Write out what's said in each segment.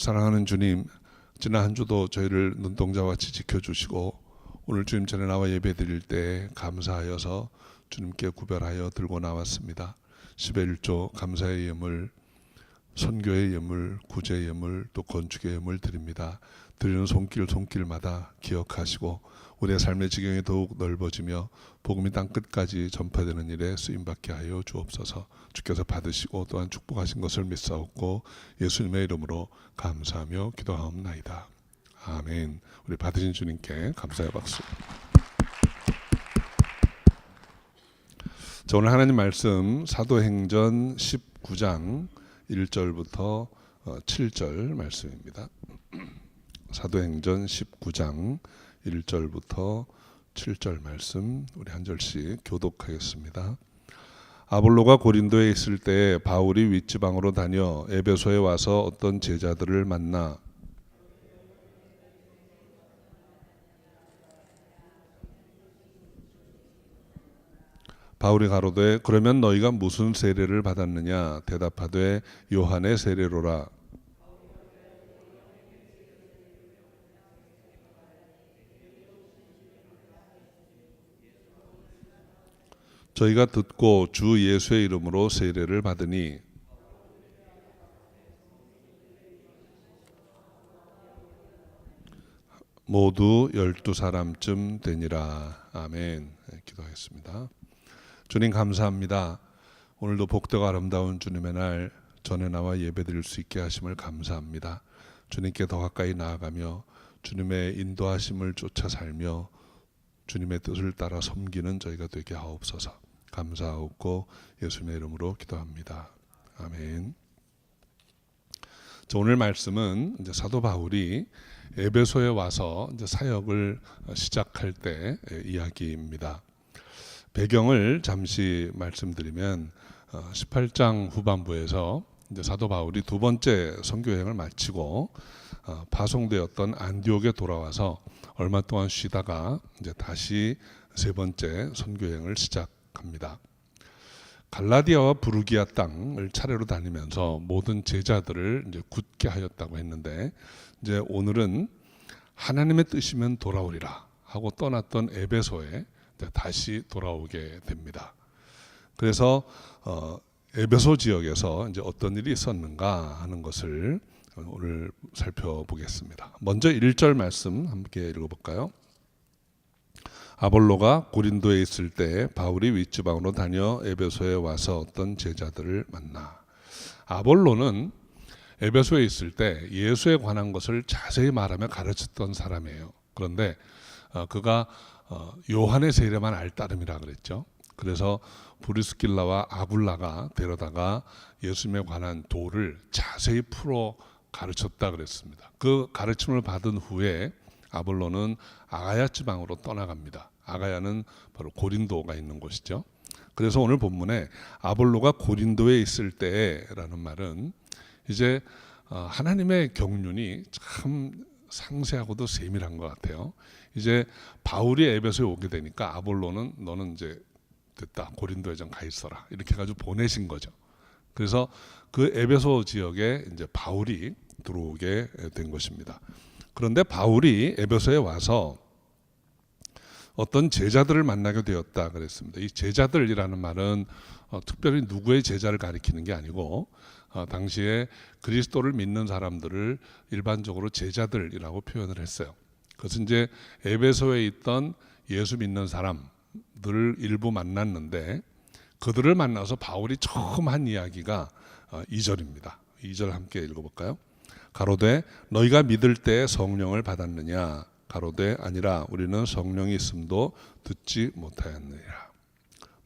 사랑하는 주님, 지난 한 주도 저희를 눈동자와 같이 지켜주시고 오늘 주님 전에 나와 예배 드릴 때 감사하여서 주님께 구별하여 들고 나왔습니다. 10의 1조 감사의 예물, 선교의 예물, 구제의 예물, 또 건축의 예물 드립니다. 드리는 손길마다 기억하시고 우리의 삶의 지경이 더욱 넓어지며 복음이 땅 끝까지 전파되는 일에 쓰임받게 하여 주옵소서. 주께서 받으시고 또한 축복하신 것을 믿사옵고 예수님의 이름으로 감사하며 기도하옵나이다. 아멘. 우리 받으신 주님께 감사의 박수. 자, 오늘 하나님 말씀 사도행전 19장 1절부터 7절 말씀입니다. 사도행전 19장 1절부터 7절 말씀 우리 한 절씩 교독하겠습니다. 아볼로가 고린도에 있을 때 바울이 윗지방으로 다녀 에베소에 와서 어떤 제자들을 만나 바울이 가로되 그러면 너희가 무슨 세례를 받았느냐? 대답하되 요한의 세례로라. 저희가 듣고 주 예수의 이름으로 세례를 받으니 모두 12사람쯤 되니라. 아멘. 기도하겠습니다. 주님 감사합니다. 오늘도 복되고 아름다운 주님의 날 전에 나와 예배드릴 수 있게 하심을 감사합니다. 주님께 더 가까이 나아가며 주님의 인도하심을 쫓아 살며 주님의 뜻을 따라 섬기는 저희가 되게 하옵소서. 감사하옵고 예수님의 이름으로 기도합니다. 아멘. 자, 오늘 말씀은 이제 사도 바울이 에베소에 와서 이제 사역을 시작할 때 이야기입니다. 배경을 잠시 말씀드리면 18장 후반부에서 이제 사도 바울이 두 번째 선교 여행을 마치고 파송되었던 안디옥에 돌아와서 얼마 동안 쉬다가 이제 다시 세 번째 선교 여행을 시작합니다. 갈라디아와 부르기아 땅을 차례로 다니면서 모든 제자들을 이제 굳게 하였다고 했는데 이제 오늘은 하나님의 뜻이면 돌아오리라 하고 떠났던 에베소에 다시 돌아오게 됩니다. 그래서 에베소 지역에서 이제 어떤 일이 있었는가 하는 것을 오늘 살펴보겠습니다. 먼저 1절 말씀 함께 읽어볼까요? 아볼로가 고린도에 있을 때 바울이 윗지방으로 다녀 에베소에 와서 어떤 제자들을 만나. 아볼로는 에베소에 있을 때 예수에 관한 것을 자세히 말하며 가르쳤던 사람이에요. 그런데 그가 요한의 세례만 알 따름이라 그랬죠. 그래서 브리스길라와 아굴라가 데려다가 예수님에 관한 도를 자세히 풀어 가르쳤다 그랬습니다. 그 가르침을 받은 후에 아볼로는 아가야 지방으로 떠나갑니다. 아가야는 바로 고린도가 있는 곳이죠. 그래서 오늘 본문에 아볼로가 고린도에 있을 때라는 말은 이제 하나님의 경륜이 참 상세하고도 세밀한 것 같아요. 이제 바울이 에베소에 오게 되니까 아볼로는 너는 이제 됐다, 고린도에 좀 가 있어라 이렇게 해가지고 보내신 거죠. 그래서 그 에베소 지역에 이제 바울이 들어오게 된 것입니다. 그런데 바울이 에베소에 와서 어떤 제자들을 만나게 되었다 그랬습니다. 이 제자들이라는 말은 특별히 누구의 제자를 가리키는 게 아니고 당시에 그리스도를 믿는 사람들을 일반적으로 제자들이라고 표현을 했어요. 그것은 이제 에베소에 있던 예수 믿는 사람들을 일부 만났는데 그들을 만나서 바울이 처음 한 이야기가 2절입니다. 2절 함께 읽어볼까요? 가로되 너희가 믿을 때 성령을 받았느냐? 가로되 아니라 우리는 성령이 있음도 듣지 못하였느니라.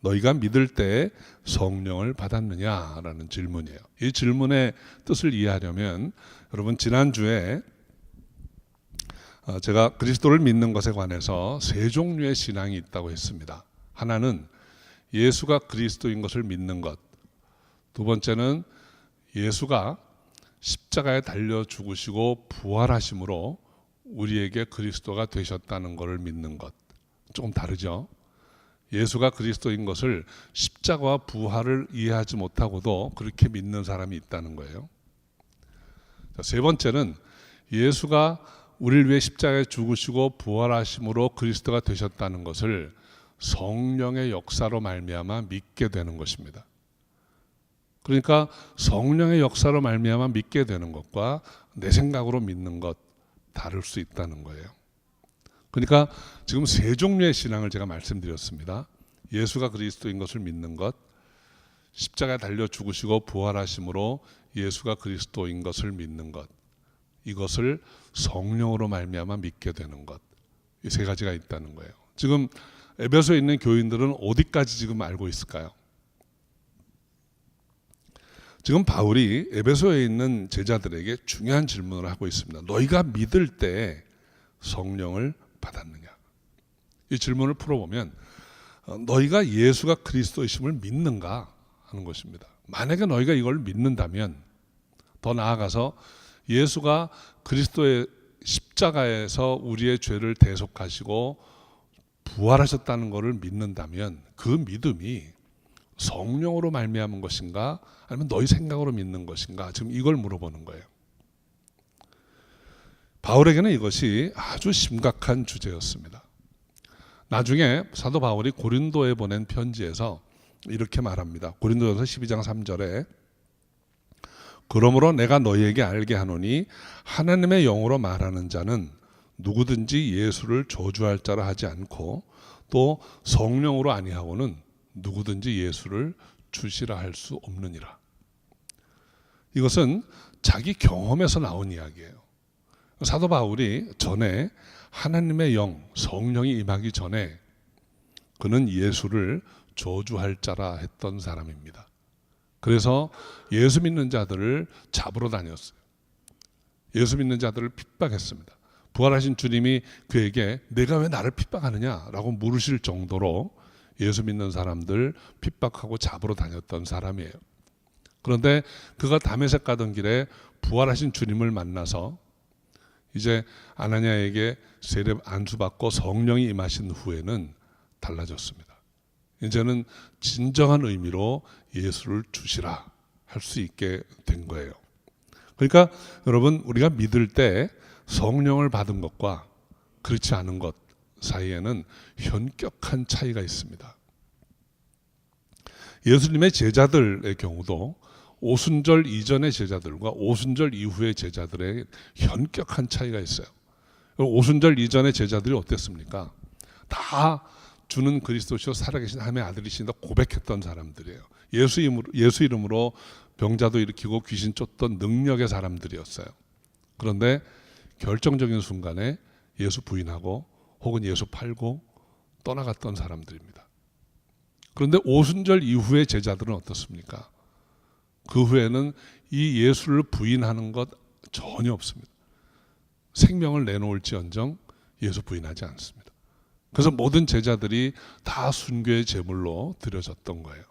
너희가 믿을 때 성령을 받았느냐라는 질문이에요. 이 질문의 뜻을 이해하려면 여러분 지난주에 제가 그리스도를 믿는 것에 관해서 세 종류의 신앙이 있다고 했습니다. 하나는 예수가 그리스도인 것을 믿는 것. 두 번째는 예수가 십자가에 달려 죽으시고 부활하심으로 우리에게 그리스도가 되셨다는 것을 믿는 것. 조금 다르죠. 예수가 그리스도인 것을 십자가와 부활을 이해하지 못하고도 그렇게 믿는 사람이 있다는 거예요. 세 번째는 예수가 우리를 위해 십자가에 죽으시고 부활하심으로 그리스도가 되셨다는 것을 성령의 역사로 말미암아 믿게 되는 것입니다. 그러니까 성령의 역사로 말미암아 믿게 되는 것과 내 생각으로 믿는 것 다를 수 있다는 거예요. 그러니까 지금 세 종류의 신앙을 제가 말씀드렸습니다. 예수가 그리스도인 것을 믿는 것, 십자가에 달려 죽으시고 부활하심으로 예수가 그리스도인 것을 믿는 것, 이것을 성령으로 말미암아 믿게 되는 것, 이 세 가지가 있다는 거예요. 지금 에베소에 있는 교인들은 어디까지 지금 알고 있을까요? 지금 바울이 에베소에 있는 제자들에게 중요한 질문을 하고 있습니다. 너희가 믿을 때 성령을 받았느냐? 이 질문을 풀어보면 너희가 예수가 그리스도이심을 믿는가 하는 것입니다. 만약에 너희가 이걸 믿는다면, 더 나아가서 예수가 그리스도의 십자가에서 우리의 죄를 대속하시고 부활하셨다는 것을 믿는다면 그 믿음이 성령으로 말미암은 것인가 아니면 너희 생각으로 믿는 것인가, 지금 이걸 물어보는 거예요. 바울에게는 이것이 아주 심각한 주제였습니다. 나중에 사도 바울이 고린도에 보낸 편지에서 이렇게 말합니다. 고린도전서 12장 3절에 그러므로 내가 너희에게 알게 하노니 하나님의 영으로 말하는 자는 누구든지 예수를 저주할 자라 하지 않고 또 성령으로 아니하고는 누구든지 예수를 주시라 할 수 없느니라. 이것은 자기 경험에서 나온 이야기예요. 사도 바울이 전에 하나님의 영, 성령이 임하기 전에 그는 예수를 저주할 자라 했던 사람입니다. 그래서 예수 믿는 자들을 잡으러 다녔어요. 예수 믿는 자들을 핍박했습니다. 부활하신 주님이 그에게 내가 왜 나를 핍박하느냐라고 물으실 정도로 예수 믿는 사람들 핍박하고 잡으러 다녔던 사람이에요. 그런데 그가 다메섹 가던 길에 부활하신 주님을 만나서 이제 아나니아에게 세례 안수받고 성령이 임하신 후에는 달라졌습니다. 이제는 진정한 의미로 예수를 주시라 할 수 있게 된 거예요. 그러니까 여러분, 우리가 믿을 때 성령을 받은 것과 그렇지 않은 것 사이에는 현격한 차이가 있습니다. 예수님의 제자들의 경우도 오순절 이전의 제자들과 오순절 이후의 제자들의 현격한 차이가 있어요. 오순절 이전의 제자들이 어땠습니까? 다 주는 그리스도시요 살아계신 하나님의 아들이신다 고백했던 사람들이에요. 예수 이름으로 병자도 일으키고 귀신 쫓던 능력의 사람들이었어요. 그런데 결정적인 순간에 예수 부인하고 혹은 예수 팔고 떠나갔던 사람들입니다. 그런데 오순절 이후의 제자들은 어떻습니까? 그 후에는 이 예수를 부인하는 것 전혀 없습니다. 생명을 내놓을지언정 예수 부인하지 않습니다. 그래서 모든 제자들이 다 순교의 제물로 드려졌던 거예요.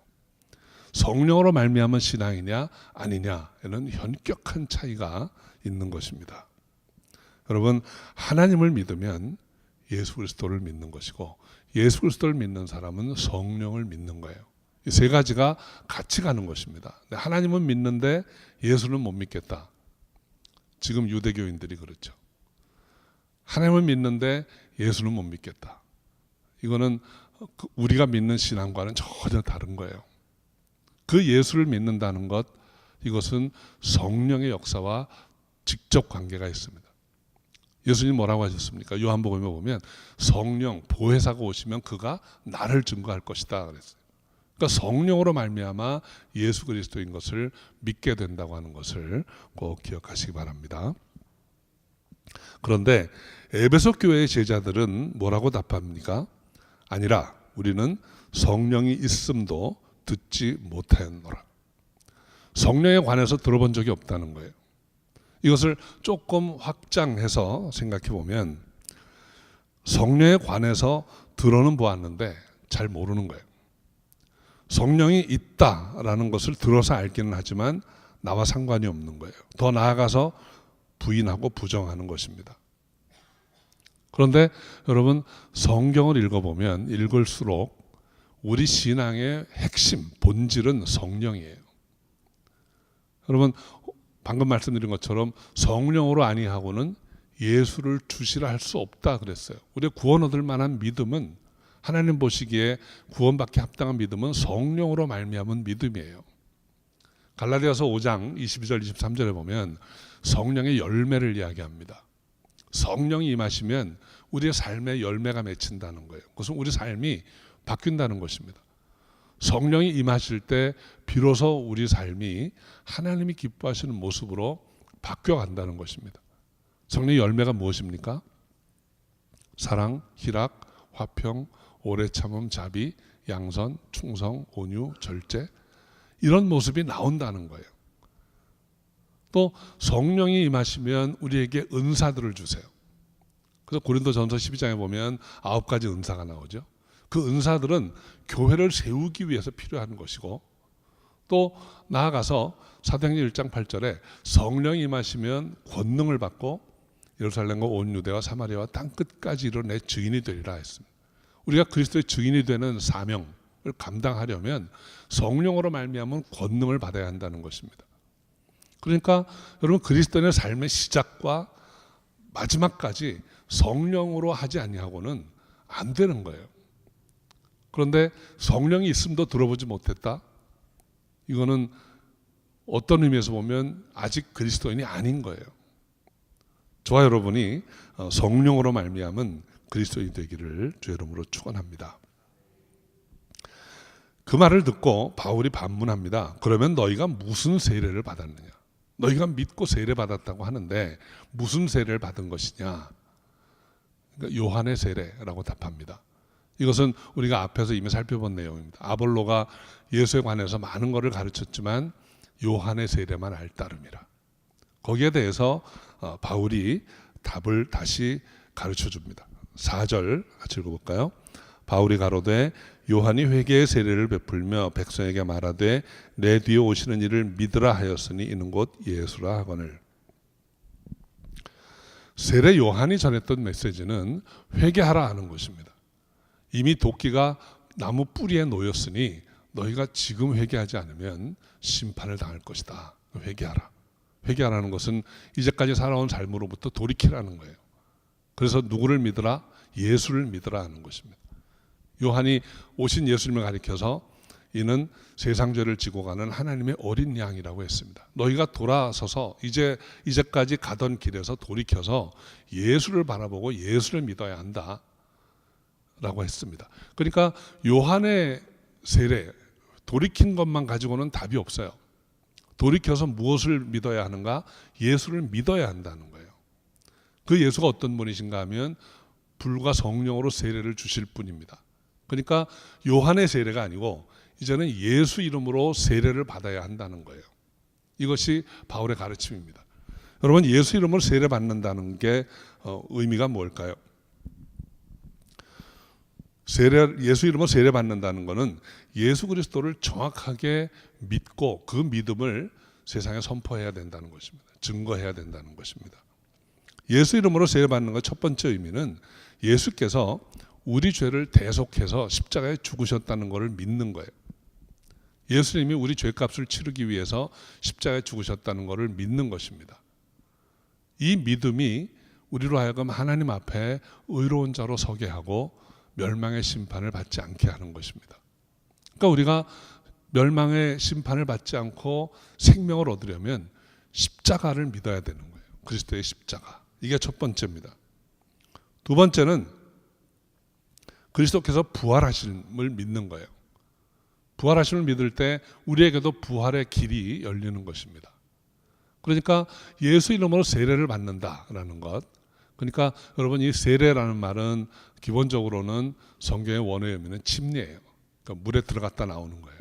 성령으로 말미암은 신앙이냐 아니냐에는 현격한 차이가 있는 것입니다. 여러분, 하나님을 믿으면 예수 그리스도를 믿는 것이고 예수 그리스도를 믿는 사람은 성령을 믿는 거예요. 이 세 가지가 같이 가는 것입니다. 하나님은 믿는데 예수는 못 믿겠다. 지금 유대교인들이 그렇죠. 하나님을 믿는데 예수는 못 믿겠다. 이거는 우리가 믿는 신앙과는 전혀 다른 거예요. 그 예수를 믿는다는 것, 이것은 성령의 역사와 직접 관계가 있습니다. 예수님 뭐라고 하셨습니까? 요한복음에 보면 성령 보혜사가 오시면 그가 나를 증거할 것이다 그랬어요. 그러니까 성령으로 말미암아 예수 그리스도인 것을 믿게 된다고 하는 것을 꼭 기억하시기 바랍니다. 그런데 에베소 교회의 제자들은 뭐라고 답합니까? 아니라 우리는 성령이 있음도 듣지 못하였노라. 성령에 관해서 들어본 적이 없다는 거예요. 이것을 조금 확장해서 생각해 보면 성령에 관해서 들어는 보았는데 잘 모르는 거예요. 성령이 있다라는 것을 들어서 알기는 하지만 나와 상관이 없는 거예요. 더 나아가서 부인하고 부정하는 것입니다. 그런데 여러분, 성경을 읽어보면 읽을수록 우리 신앙의 핵심, 본질은 성령이에요. 여러분, 방금 말씀드린 것처럼 성령으로 아니하고는 예수를 주시라 할 수 없다 그랬어요. 우리가 구원 얻을 만한 믿음은, 하나님 보시기에 구원받기 합당한 믿음은 성령으로 말미암은 믿음이에요. 갈라디아서 5장 22절 23절에 보면 성령의 열매를 이야기합니다. 성령이 임하시면 우리의 삶에 열매가 맺힌다는 거예요. 그것은 우리 삶이 바뀐다는 것입니다. 성령이 임하실 때 비로소 우리 삶이 하나님이 기뻐하시는 모습으로 바뀌어간다는 것입니다. 성령의 열매가 무엇입니까? 사랑, 희락, 화평, 오래 참음, 자비, 양선, 충성, 온유, 절제, 이런 모습이 나온다는 거예요. 또 성령이 임하시면 우리에게 은사들을 주세요. 그래서 고린도전서 12장에 보면 9가지 은사가 나오죠. 그 은사들은 교회를 세우기 위해서 필요한 것이고, 또 나아가서 사도행전 1장 8절에 성령이 임하시면 권능을 받고 예루살렘과 온 유대와 사마리아와 땅 끝까지 이르러 내 증인이 되리라 했습니다. 우리가 그리스도의 증인이 되는 사명을 감당하려면 성령으로 말미암은 권능을 받아야 한다는 것입니다. 그러니까 여러분, 그리스도인의 삶의 시작과 마지막까지 성령으로 하지 아니하고는 안 되는 거예요. 그런데 성령이 있음도 들어보지 못했다? 이거는 어떤 의미에서 보면 아직 그리스도인이 아닌 거예요. 저와 여러분이 성령으로 말미암은 그리스도인이 되기를 주의 이름으로 축원합니다. 그 말을 듣고 바울이 반문합니다. 그러면 너희가 무슨 세례를 받았느냐? 너희가 믿고 세례 받았다고 하는데 무슨 세례를 받은 것이냐? 그러니까 요한의 세례라고 답합니다. 이것은 우리가 앞에서 이미 살펴본 내용입니다. 아볼로가 예수에 관해서 많은 것을 가르쳤지만 요한의 세례만 알 따름이라. 거기에 대해서 바울이 답을 다시 가르쳐 줍니다. 4절 같이 읽어볼까요? 바울이 가로되 요한이 회개의 세례를 베풀며 백성에게 말하되 내 뒤에 오시는 이를 믿으라 하였으니 이는 곧 예수라 하거늘. 세례 요한이 전했던 메시지는 회개하라 하는 것입니다. 이미 도끼가 나무 뿌리에 놓였으니 너희가 지금 회개하지 않으면 심판을 당할 것이다. 회개하라. 회개하라는 것은 이제까지 살아온 삶으로부터 돌이키라는 거예요. 그래서 누구를 믿으라? 예수를 믿으라 하는 것입니다. 요한이 오신 예수님을 가리켜서 이는 세상 죄를 지고 가는 하나님의 어린 양이라고 했습니다. 너희가 돌아서서 이제까지 가던 길에서 돌이켜서 예수를 바라보고 예수를 믿어야 한다 라고 했습니다. 그러니까 요한의 세례, 돌이킨 것만 가지고는 답이 없어요. 돌이켜서 무엇을 믿어야 하는가? 예수를 믿어야 한다는 거예요. 그 예수가 어떤 분이신가 하면 불과 성령으로 세례를 주실 분입니다. 그러니까 요한의 세례가 아니고 이제는 예수 이름으로 세례를 받아야 한다는 거예요. 이것이 바울의 가르침입니다. 여러분, 예수 이름으로 세례 받는다는 게 의미가 뭘까요? 예수 이름으로 세례 받는다는 것은 예수 그리스도를 정확하게 믿고 그 믿음을 세상에 선포해야 된다는 것입니다. 증거해야 된다는 것입니다. 예수 이름으로 세례 받는 것 첫 번째 의미는 예수께서 우리 죄를 대속해서 십자가에 죽으셨다는 것을 믿는 거예요. 예수님이 우리 죄값을 치르기 위해서 십자가에 죽으셨다는 것을 믿는 것입니다. 이 믿음이 우리로 하여금 하나님 앞에 의로운 자로 서게 하고 멸망의 심판을 받지 않게 하는 것입니다. 그러니까 우리가 멸망의 심판을 받지 않고 생명을 얻으려면 십자가를 믿어야 되는 거예요. 그리스도의 십자가. 이게 첫 번째입니다. 두 번째는 그리스도께서 부활하심을 믿는 거예요. 부활하심을 믿을 때 우리에게도 부활의 길이 열리는 것입니다. 그러니까 예수 이름으로 세례를 받는다라는 것. 그러니까 여러분, 이 세례라는 말은 기본적으로는 성경의 원어의 의미는 침례예요. 그러니까 물에 들어갔다 나오는 거예요.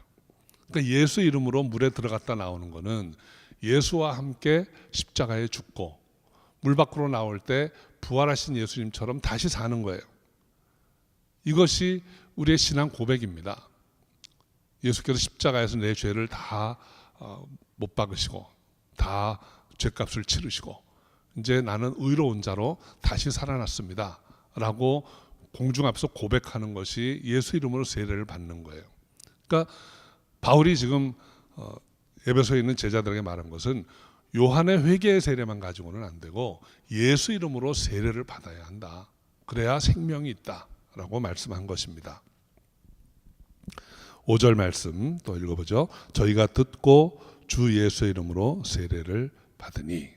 그러니까 예수 이름으로 물에 들어갔다 나오는 거는 예수와 함께 십자가에 죽고 물 밖으로 나올 때 부활하신 예수님처럼 다시 사는 거예요. 이것이 우리의 신앙 고백입니다. 예수께서 십자가에서 내 죄를 다 못 박으시고 다 죄값을 치르시고 이제 나는 의로운 자로 다시 살아났습니다 라고 공중 앞에서 고백하는 것이 예수 이름으로 세례를 받는 거예요. 그러니까 바울이 지금 에베소에 있는 제자들에게 말한 것은 요한의 회개의 세례만 가지고는 안 되고 예수 이름으로 세례를 받아야 한다. 그래야 생명이 있다라고 말씀한 것입니다. 5절 말씀 또 읽어보죠. 저희가 듣고 주 예수의 이름으로 세례를 받으니.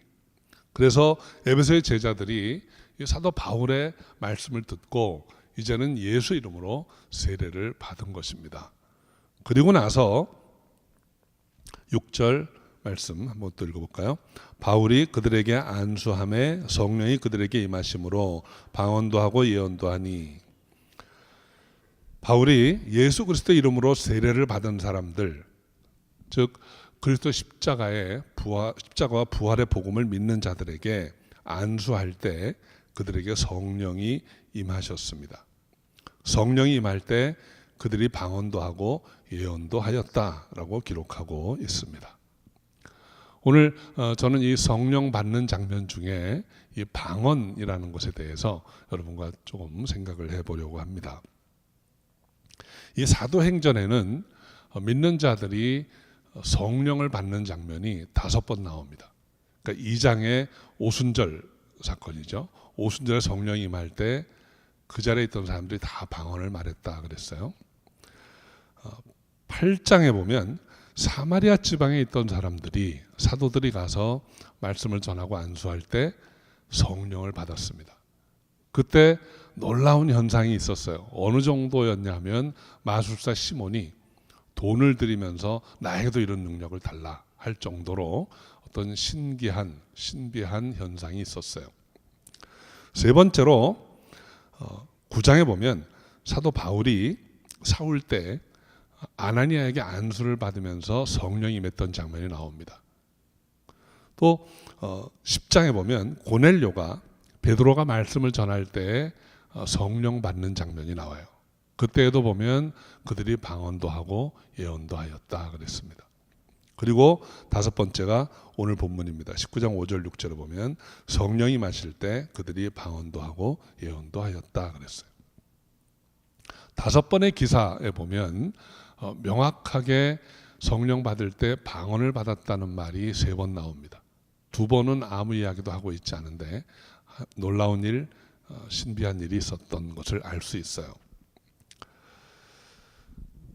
그래서 에베소의 제자들이 사도 바울의 말씀을 듣고 이제는 예수 이름으로 세례를 받은 것입니다. 그리고 나서 6절 말씀 한번 또 읽어볼까요? 바울이 그들에게 안수함에 성령이 그들에게 임하심으로 방언도 하고 예언도 하니. 바울이 예수 그리스도 이름으로 세례를 받은 사람들, 즉 그리스도 십자가와 부활의 복음을 믿는 자들에게 안수할 때 그들에게 성령이 임하셨습니다. 성령이 임할 때 그들이 방언도 하고 예언도 하였다라고 기록하고 있습니다. 오늘 저는 이 성령 받는 장면 중에 이 방언이라는 것에 대해서 여러분과 조금 생각을 해보려고 합니다. 이 사도행전에는 믿는 자들이 성령을 받는 장면이 5번 나옵니다. 그러니까 2장의 오순절 사건이죠. 오순절에 성령이 임할 때 그 자리에 있던 사람들이 다 방언을 말했다 그랬어요. 8장에 보면 사마리아 지방에 있던 사람들이 사도들이 가서 말씀을 전하고 안수할 때 성령을 받았습니다. 그때 놀라운 현상이 있었어요. 어느 정도였냐면 마술사 시몬이 돈을 들이면서 나에게도 이런 능력을 달라 할 정도로 어떤 신비한 현상이 있었어요. 세 번째로 9장에 보면 사도 바울이 사울 때 아나니아에게 안수를 받으면서 성령이 임했던 장면이 나옵니다. 또 10장에 보면 고넬료가 베드로가 말씀을 전할 때 성령 받는 장면이 나와요. 그때에도 보면 그들이 방언도 하고 예언도 하였다 그랬습니다. 그리고 5번째가 오늘 본문입니다. 19장 5절 6절에 보면 성령이 마실 때 그들이 방언도 하고 예언도 하였다 그랬어요. 5번의 기사에 보면 명확하게 성령 받을 때 방언을 받았다는 말이 3번 나옵니다. 2번은 아무 이야기도 하고 있지 않은데 놀라운 일, 신비한 일이 있었던 것을 알 수 있어요.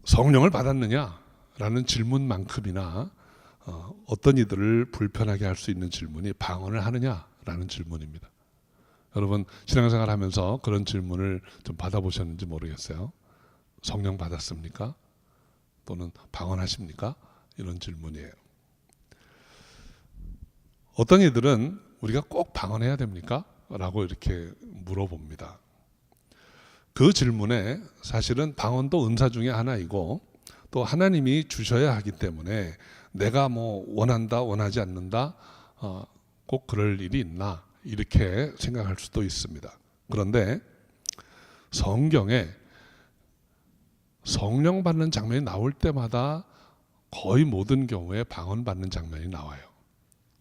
성령을 받았느냐라는 질문만큼이나 어떤 이들을 불편하게 할 수 있는 질문이 방언을 하느냐라는 질문입니다. 여러분 신앙생활 하면서 그런 질문을 좀 받아보셨는지 모르겠어요. 성령 받았습니까? 또는 방언하십니까? 이런 질문이에요. 어떤 이들은 우리가 꼭 방언해야 됩니까? 라고 이렇게 물어봅니다. 그 질문에 사실은 방언도 은사 중에 하나이고 또 하나님이 주셔야 하기 때문에 내가 뭐 원한다 원하지 않는다 꼭 그럴 일이 있나 이렇게 생각할 수도 있습니다. 그런데 성경에 성령 받는 장면이 나올 때마다 거의 모든 경우에 방언 받는 장면이 나와요.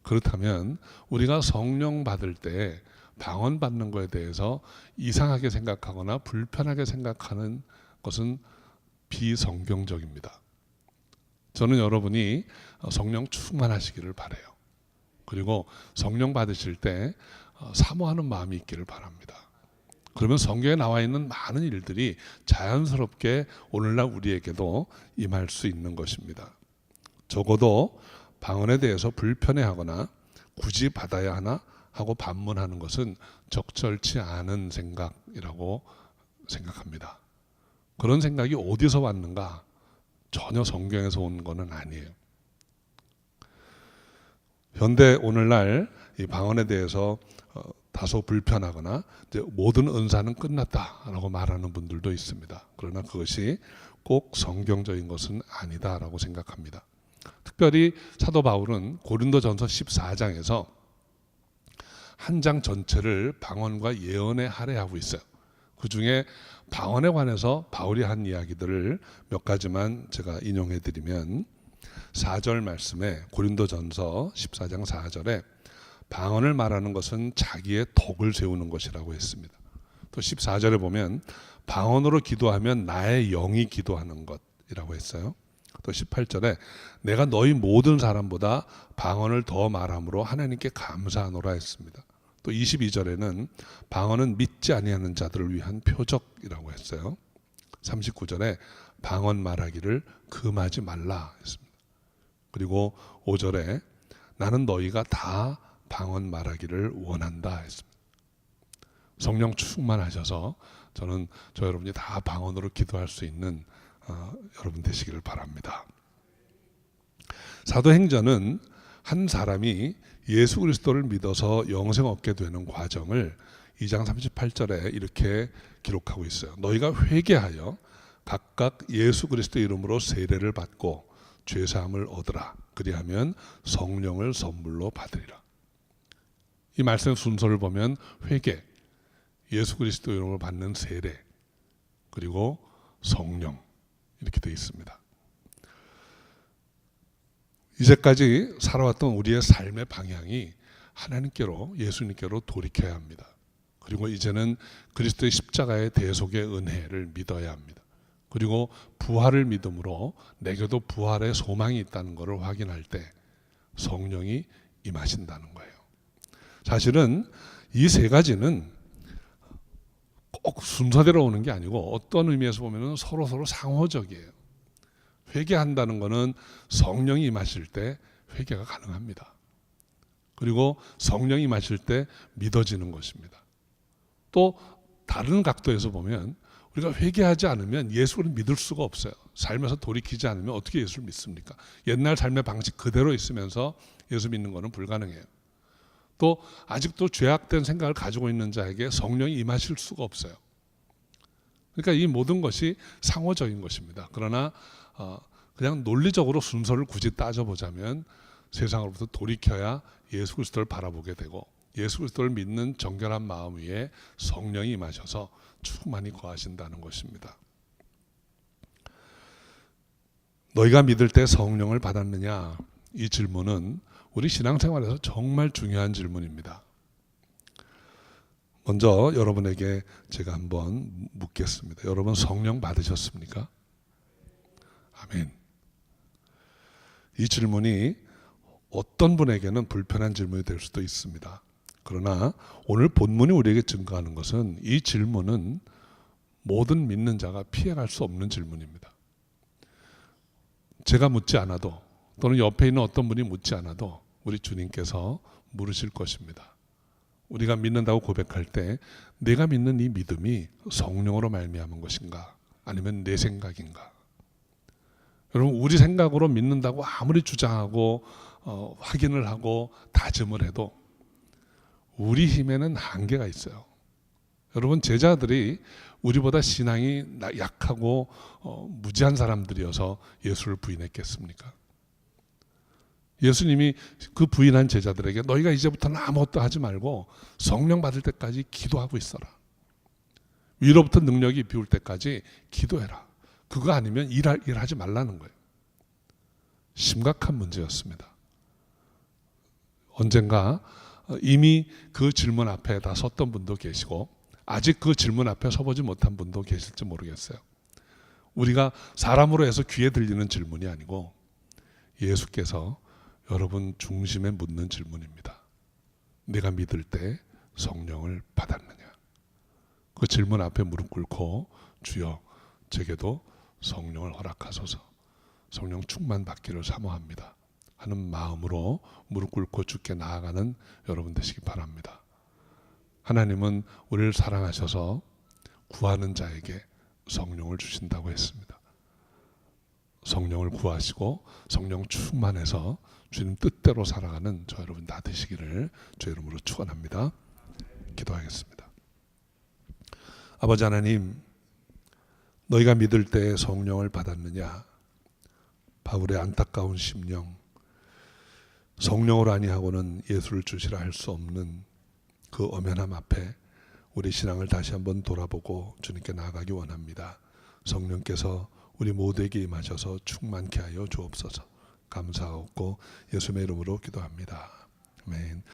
그렇다면 우리가 성령 받을 때 방언 받는 것에 대해서 이상하게 생각하거나 불편하게 생각하는 것은 비성경적입니다. 저는 여러분이 성령 충만하시기를 바라요. 그리고 성령 받으실 때 사모하는 마음이 있기를 바랍니다. 그러면 성경에 나와 있는 많은 일들이 자연스럽게 오늘날 우리에게도 임할 수 있는 것입니다. 적어도 방언에 대해서 불편해하거나 굳이 받아야 하나 하고 반문하는 것은 적절치 않은 생각이라고 생각합니다. 그런 생각이 어디서 왔는가? 전혀 성경에서 온 것은 아니에요. 현대 오늘날 이 방언에 대해서 다소 불편하거나 이제 모든 은사는 끝났다라고 말하는 분들도 있습니다. 그러나 그것이 꼭 성경적인 것은 아니다라고 생각합니다. 특별히 사도 바울은 고린도전서 14장에서 한 장 전체를 방언과 예언에 할애하고 있어요. 그 중에 방언에 관해서 바울이 한 이야기들을 몇 가지만 제가 인용해 드리면 4절 말씀에 고린도전서 14장 4절에 방언을 말하는 것은 자기의 덕을 세우는 것이라고 했습니다. 또 14절에 보면 방언으로 기도하면 나의 영이 기도하는 것이라고 했어요. 또 18절에 내가 너희 모든 사람보다 방언을 더 말함으로 하나님께 감사하노라 했습니다. 또 22절에는 방언은 믿지 아니하는 자들을 위한 표적이라고 했어요. 39절에 방언 말하기를 금하지 말라 했습니다. 그리고 5절에 나는 너희가 다 방언 말하기를 원한다 했습니다. 성령 충만하셔서 저는 저 여러분이 다 방언으로 기도할 수 있는 여러분 되시기를 바랍니다. 사도행전은 한 사람이 예수 그리스도를 믿어서 영생 얻게 되는 과정을 2장 38절에 이렇게 기록하고 있어요. 너희가 회개하여 각각 예수 그리스도 이름으로 세례를 받고 죄사함을 얻으라. 그리하면 성령을 선물로 받으리라. 이 말씀의 순서를 보면 회개, 예수 그리스도 이름으로 받는 세례, 그리고 성령 이렇게 되어 있습니다. 이제까지 살아왔던 우리의 삶의 방향이 하나님께로, 예수님께로 돌이켜야 합니다. 그리고 이제는 그리스도의 십자가의 대속의 은혜를 믿어야 합니다. 그리고 부활을 믿음으로 내게도 부활의 소망이 있다는 것을 확인할 때 성령이 임하신다는 거예요. 사실은 이 세 가지는 꼭 순서대로 오는 게 아니고 어떤 의미에서 보면 서로 상호적이에요. 회개한다는 것은 성령이 임하실 때 회개가 가능합니다. 그리고 성령이 임하실 때 믿어지는 것입니다. 또 다른 각도에서 보면 우리가 회개하지 않으면 예수를 믿을 수가 없어요. 삶에서 돌이키지 않으면 어떻게 예수를 믿습니까? 옛날 삶의 방식 그대로 있으면서 예수 믿는 것은 불가능해요. 또 아직도 죄악된 생각을 가지고 있는 자에게 성령이 임하실 수가 없어요. 그러니까 이 모든 것이 상호적인 것입니다. 그러나 그냥 논리적으로 순서를 굳이 따져보자면 세상으로부터 돌이켜야 예수 그리스도를 바라보게 되고 예수 그리스도를 믿는 정결한 마음 위에 성령이 임하셔서 충만히 거하신다는 것입니다. 너희가 믿을 때 성령을 받았느냐? 이 질문은 우리 신앙생활에서 정말 중요한 질문입니다. 먼저 여러분에게 제가 한번 묻겠습니다. 여러분 성령 받으셨습니까? 아멘. 이 질문이 어떤 분에게는 불편한 질문이 될 수도 있습니다. 그러나 오늘 본문이 우리에게 증거하는 것은 이 질문은 모든 믿는 자가 피해갈 수 없는 질문입니다. 제가 묻지 않아도 또는 옆에 있는 어떤 분이 묻지 않아도 우리 주님께서 물으실 것입니다. 우리가 믿는다고 고백할 때 내가 믿는 이 믿음이 성령으로 말미암은 것인가 아니면 내 생각인가? 여러분 우리 생각으로 믿는다고 아무리 주장하고 확인을 하고 다짐을 해도 우리 힘에는 한계가 있어요. 여러분 제자들이 우리보다 신앙이 약하고 무지한 사람들이어서 예수를 부인했겠습니까? 예수님이 그 부인한 제자들에게 너희가 이제부터는 아무것도 하지 말고 성령 받을 때까지 기도하고 있어라. 위로부터 능력이 비울 때까지 기도해라. 그거 아니면 일하지 말라는 거예요. 심각한 문제였습니다. 언젠가 이미 그 질문 앞에 다 섰던 분도 계시고 아직 그 질문 앞에 서보지 못한 분도 계실지 모르겠어요. 우리가 사람으로 해서 귀에 들리는 질문이 아니고 예수께서 여러분 중심에 묻는 질문입니다. 내가 믿을 때 성령을 받았느냐? 그 질문 앞에 무릎 꿇고 주여 제게도 성령을 허락하소서, 성령 충만 받기를 사모합니다 하는 마음으로 무릎 꿇고 주께 나아가는 여러분 되시기 바랍니다. 하나님은 우리를 사랑하셔서 구하는 자에게 성령을 주신다고 했습니다. 성령을 구하시고 성령 충만해서 주님 뜻대로 살아가는 저 여러분 다 되시기를 주의 이름으로 축원합니다. 기도하겠습니다. 아버지 하나님, 너희가 믿을 때 성령을 받았느냐? 바울의 안타까운 심령, 성령으로 아니하고는 예수를 주시라 할 수 없는 그 엄연함 앞에 우리 신앙을 다시 한번 돌아보고 주님께 나아가기 원합니다. 성령께서 우리 모두에게 임하셔서 충만케 하여 주옵소서. 감사하고 예수님의 이름으로 기도합니다. 아멘.